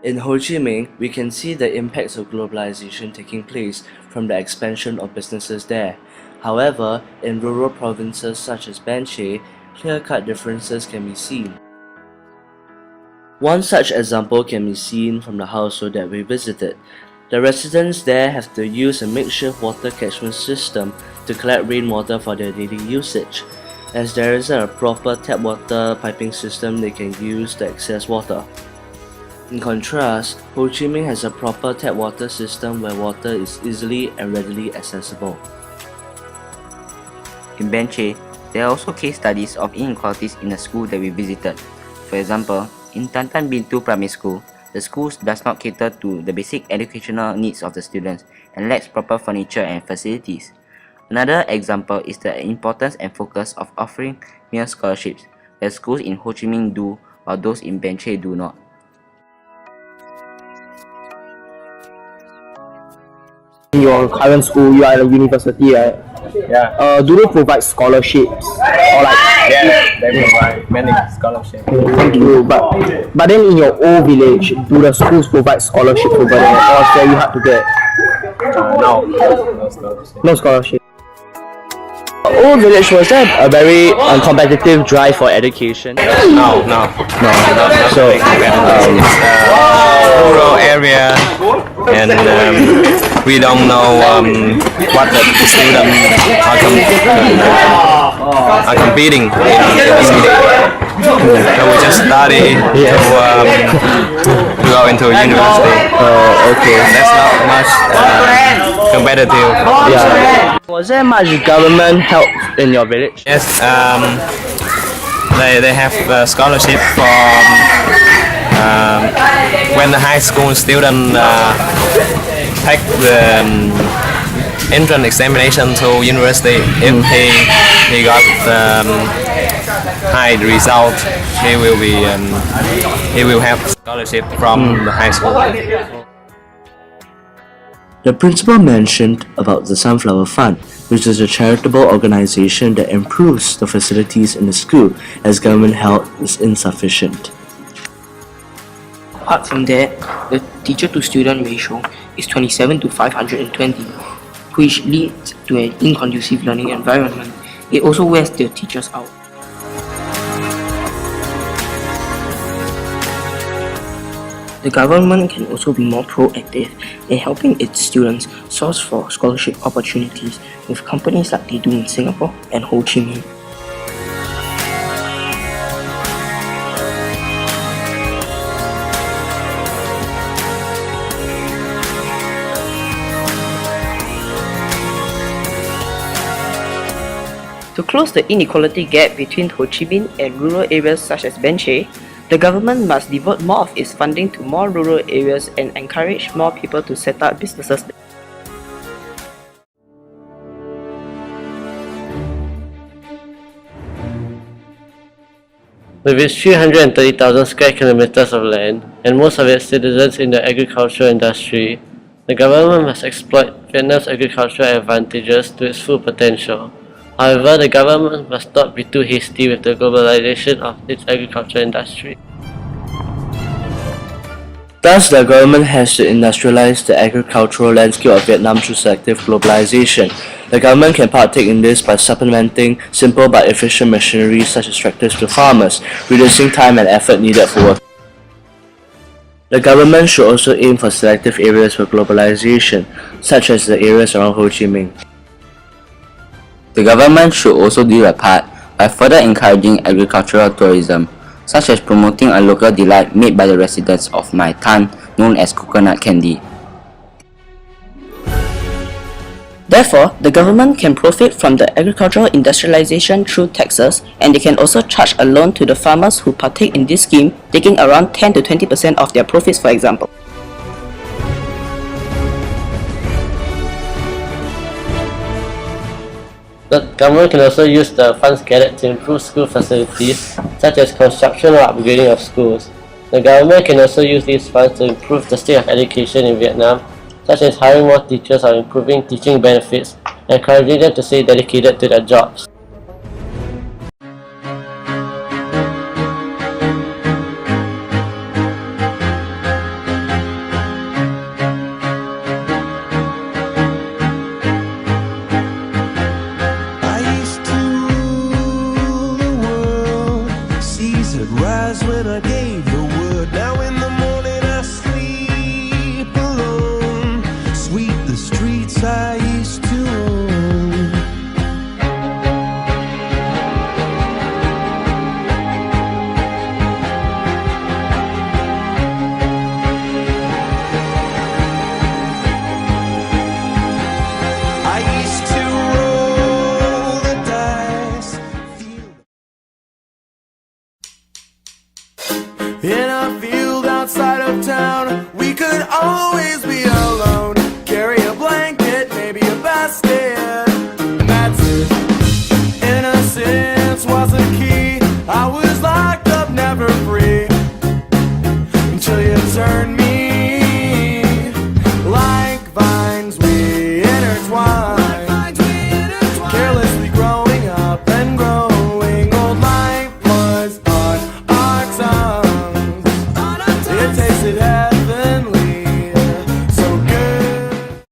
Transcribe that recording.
In Ho Chi Minh, we can see the impacts of globalization taking place from the expansion of businesses there. However, in rural provinces such as Ban Che, clear-cut differences can be seen. One such example can be seen from the household that we visited. The residents there have to use a makeshift water catchment system to collect rainwater for their daily usage, as there isn't a proper tap water piping system they can use to access water. In contrast, Ho Chi Minh has a proper tap water system where water is easily and readily accessible. In Ban Che, there are also case studies of inequalities in the school that we visited. For example, in Tan Tan Bin Tu Primary School, the school does not cater to the basic educational needs of the students and lacks proper furniture and facilities. Another example is the importance and focus of offering meal scholarships, where schools in Ho Chi Minh do, while those in Ban Che do not. In your current school, you are at a university, right? Yeah. Do they provide scholarships or like? Yeah, they provide many scholarships. Thank you. But then in your old village, do the schools provide scholarships over there, or is very hard to get? No scholarship. No scholarship. Old village, was there a very competitive drive for education? No. So Rural area, and we don't know what the students are competing in this city. So we just study to go into university. okay. That's not much competitive. Yeah. Was there much government help in your village? Yes, they have a scholarship for when the high school student take the entrance examination to university. If he got high result, he will have scholarship from the high school. The principal mentioned about the Sunflower Fund, which is a charitable organization that improves the facilities in the school as government help is insufficient. Apart from that, the teacher-to-student ratio is 27 to 520, which leads to an inconducive learning environment. It also wears the teachers out. The government can also be more proactive in helping its students source for scholarship opportunities with companies like they do in Singapore and Ho Chi Minh. To close the inequality gap between Ho Chi Minh and rural areas such as Ban Che, the government must devote more of its funding to more rural areas and encourage more people to set up businesses. With its 330,000 square kilometers of land and most of its citizens in the agricultural industry, the government must exploit Vietnam's agricultural advantages to its full potential. However, the government must not be too hasty with the globalization of its agricultural industry. Thus, the government has to industrialize the agricultural landscape of Vietnam through selective globalization. The government can partake in this by supplementing simple but efficient machinery such as tractors to farmers, reducing time and effort needed for work. The government should also aim for selective areas for globalization, such as the areas around Ho Chi Minh. The government should also do their part by further encouraging agricultural tourism, such as promoting a local delight made by the residents of Mai Tan, known as coconut candy. Therefore, the government can profit from the agricultural industrialization through taxes, and they can also charge a loan to the farmers who partake in this scheme, taking around 10 to 20% of their profits, for example. The government can also use the funds gathered to improve school facilities, such as construction or upgrading of schools. The government can also use these funds to improve the state of education in Vietnam, such as hiring more teachers or improving teaching benefits, and encouraging them to stay dedicated to their jobs. eyes when I gave the word. Now in the morning I sleep alone. Sweep the streets I used to own. I used to roll the dice, in a field outside of town. We could always